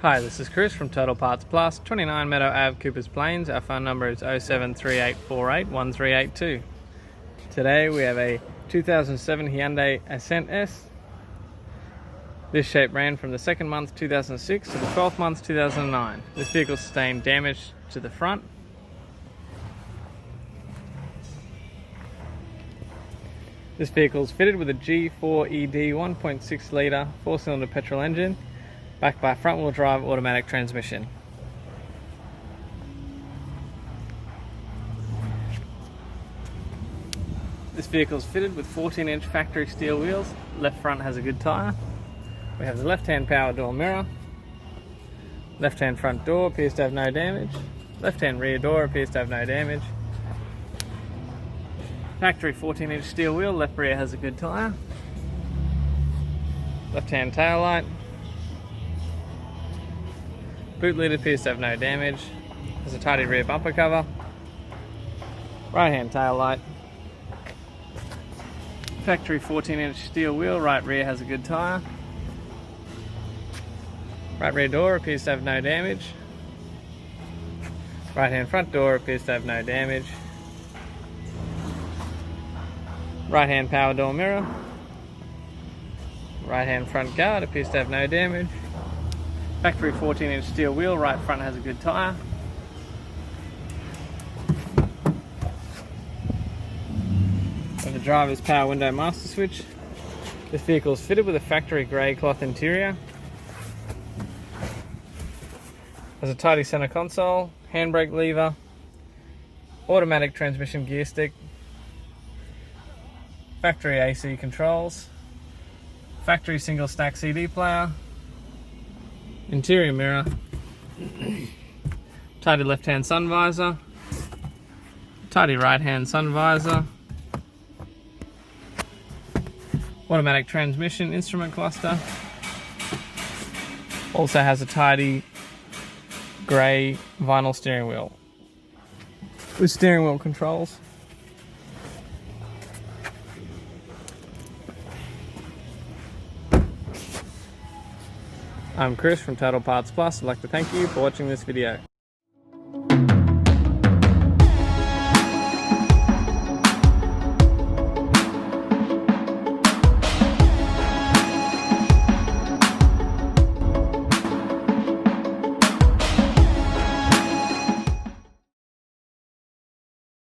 Hi, this is Chris from Total Parts Plus, 29 Meadow Ave, Coopers Plains. Our phone number is 0738481382. Today we have a 2007 Hyundai Accent S. This shape ran from the 2nd month 2006 to the 12th month 2009. This vehicle sustained damage to the front. This vehicle is fitted with a G4ED 1.6 litre 4-cylinder petrol engine, backed by a front-wheel drive automatic transmission. This vehicle is fitted with 14-inch factory steel wheels. Left front has a good tyre. We have the left-hand power door mirror. Left-hand front door appears to have no damage. Left-hand rear door appears to have no damage. Factory 14-inch steel wheel, left rear has a good tyre. Left-hand tail light. Boot lid appears to have no damage. Has a tidy rear bumper cover. Right-hand tail light. Factory 14-inch steel wheel, right rear has a good tyre. Right rear door appears to have no damage. Right-hand front door appears to have no damage. Right-hand power door mirror. Right-hand front guard appears to have no damage. Factory 14-inch steel wheel, right front has a good tyre. And the driver's power window master switch. This vehicle is fitted with a factory grey cloth interior. Has a tidy centre console, handbrake lever, automatic transmission gear stick, factory AC controls, factory single stack CD player, interior mirror, tidy left hand sun visor, tidy right hand sun visor, automatic transmission instrument cluster, also has a tidy grey vinyl steering wheel with steering wheel controls. I'm Chris from Total Parts Plus. I'd like to thank you for watching this video.